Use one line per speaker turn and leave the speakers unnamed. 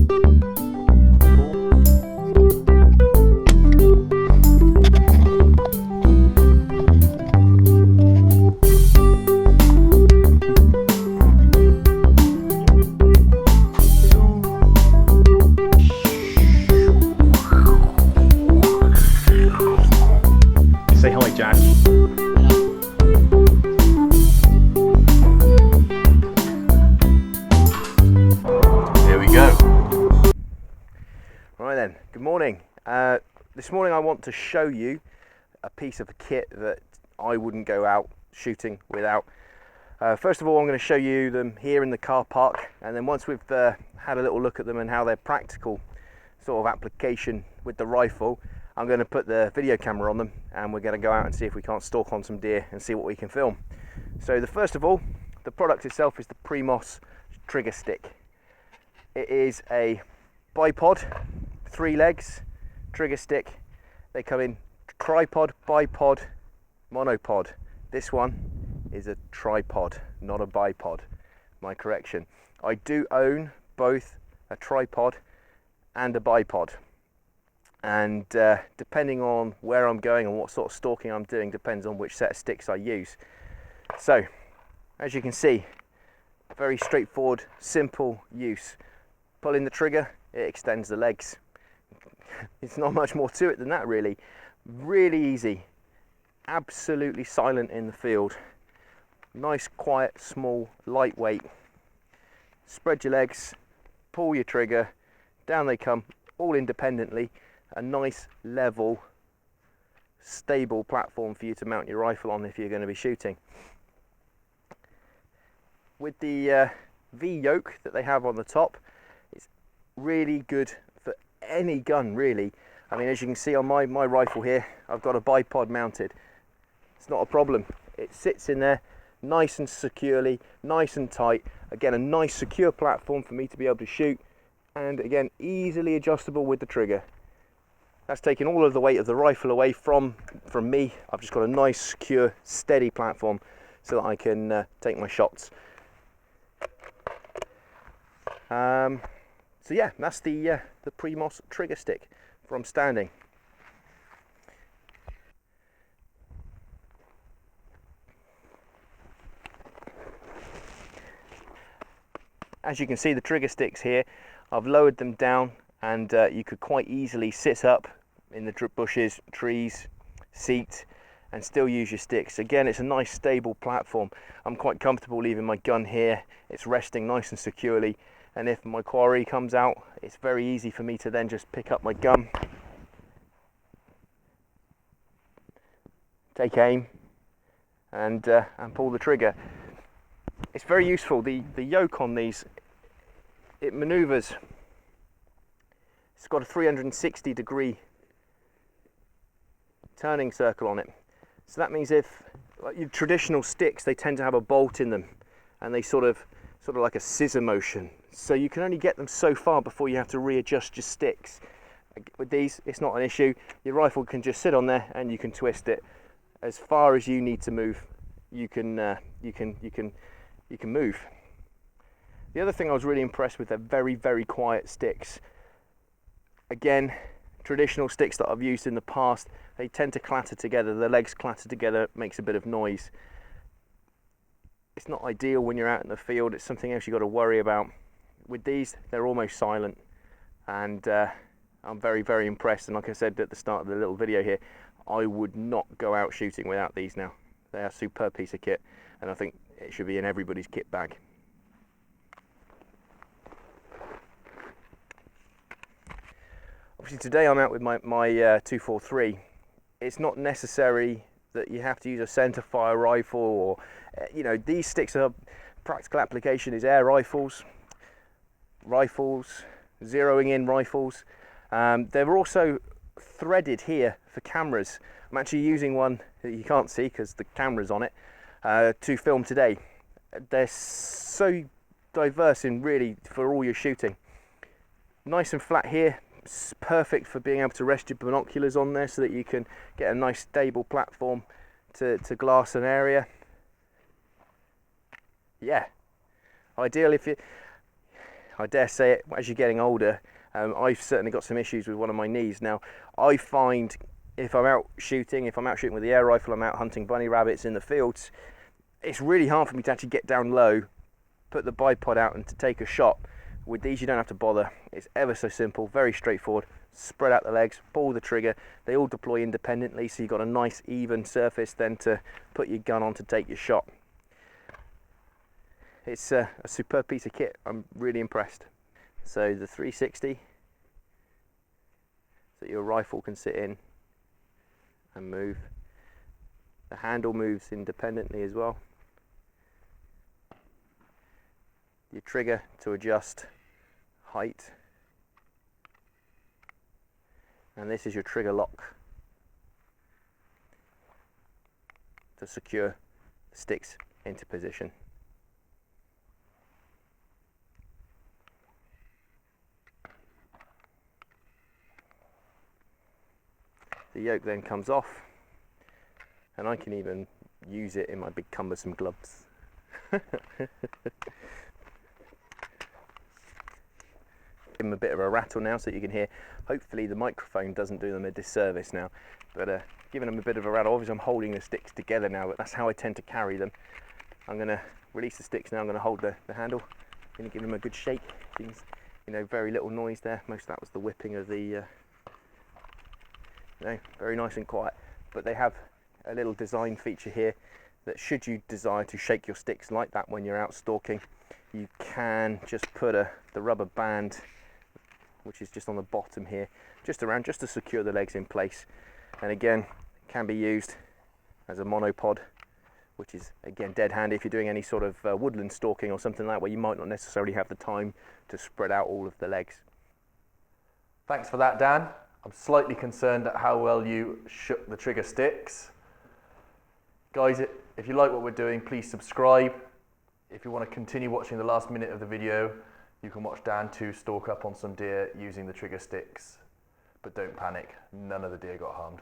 Say hi, Jack. There we go. Right then, good morning. This morning I want to show you a piece of kit that I wouldn't go out shooting without. First of all, I'm going to show you them here in the car park, and then once we've had a little look at them and how they're practical sort of application with the rifle, I'm going to put the video camera on them and we're going to go out and see if we can't stalk on some deer and see what we can film. So first of all, the product itself is the Primos Trigger stick. It is a bipod, 3 legs, trigger stick. They come in tripod, bipod, monopod. This one is a tripod, not a bipod. My correction. I do own both a tripod and a bipod. And depending on where I'm going and what sort of stalking I'm doing depends on which set of sticks I use. So as you can see, very straightforward, simple use. Pulling the trigger, it extends the legs. It's not much more to it than that really. Really easy, absolutely silent in the field. Nice, quiet, small, lightweight. Spread your legs, pull your trigger, down they come, all independently. A nice, level, stable platform for you to mount your rifle on if you're going to be shooting. With the V-yoke that they have on the top, it's really good for any gun really. I mean, as you can see on my rifle here, I've got a bipod mounted. It's not a problem. It sits in there nice and securely, nice and tight. Again, a nice secure platform for me to be able to shoot, and again, easily adjustable with the trigger. That's taking all of the weight of the rifle away from me. I've just got a nice, secure, steady platform so that I can take my shots. So yeah, that's the Primos trigger stick from standing. As you can see, the trigger sticks here, I've lowered them down, and you could quite easily sit up in the bushes, trees, seat, and still use your sticks. Again, it's a nice stable platform. I'm quite comfortable leaving my gun here. It's resting nice and securely, and if my quarry comes out, it's very easy for me to then just pick up my gun, take aim, and pull the trigger. It's very useful. The yoke on these, it maneuvers. It's got a 360-degree turning circle on it. So that means if, like your traditional sticks, they tend to have a bolt in them, and they sort of like a scissor motion. So you can only get them so far before you have to readjust your sticks. With these, it's not an issue. Your rifle can just sit on there, and you can twist it as far as you need to move. You can move. The other thing I was really impressed with, they're very, very quiet sticks. Again, traditional sticks that I've used in the past, they tend to clatter together. The legs clatter together, it makes a bit of noise. It's not ideal when you're out in the field. It's something else you've got to worry about. With these, they're almost silent, and I'm very, very impressed. And like I said at the start of the little video here, I would not go out shooting without these now. They are a superb piece of kit, and I think it should be in everybody's kit bag. Obviously today I'm out with my 243. It's not necessary that you have to use a centre fire rifle, or you know, these sticks are practical application is air rifles, zeroing in rifles. They're also threaded here for cameras. I'm actually using one that you can't see because the camera's on it to film today. They're so diverse in really for all your shooting. Nice and flat here. It's perfect for being able to rest your binoculars on there so that you can get a nice stable platform to glass an area. Yeah, ideal if you I dare say it, as you're getting older, I've certainly got some issues with one of my knees. Now, I find if I'm out shooting with the air rifle, I'm out hunting bunny rabbits in the fields, it's really hard for me to actually get down low, put the bipod out and to take a shot. With these you don't have to bother. It's ever so simple, very straightforward. Spread out the legs, pull the trigger, they all deploy independently, so you've got a nice even surface then to put your gun on to take your shot. It's a superb piece of kit. I'm really impressed. So the 360 that your rifle can sit in and move. The handle moves independently as well. Your trigger to adjust height. And this is your trigger lock to secure the sticks into position. The yoke then comes off, and I can even use it in my big cumbersome gloves. Give them a bit of a rattle now so you can hear. Hopefully the microphone doesn't do them a disservice now, but giving them a bit of a rattle. Obviously I'm holding the sticks together now, but that's how I tend to carry them. I'm going to release the sticks now. I'm going to hold the handle. I'm going to give them a good shake. You know, very little noise there. Most of that was the whipping of the very nice and quiet, but they have a little design feature here that should you desire to shake your sticks like that when you're out stalking, you can just put the rubber band, which is just on the bottom here, just to secure the legs in place. And again, can be used as a monopod, which is again dead handy if you're doing any sort of woodland stalking or something like that, where you might not necessarily have the time to spread out all of the legs.
Thanks for that, Dan. I'm slightly concerned at how well you shook the trigger sticks. Guys, if you like what we're doing, please subscribe. If you want to continue watching the last minute of the video, you can watch Dan too stalk up on some deer using the trigger sticks. But don't panic, none of the deer got harmed.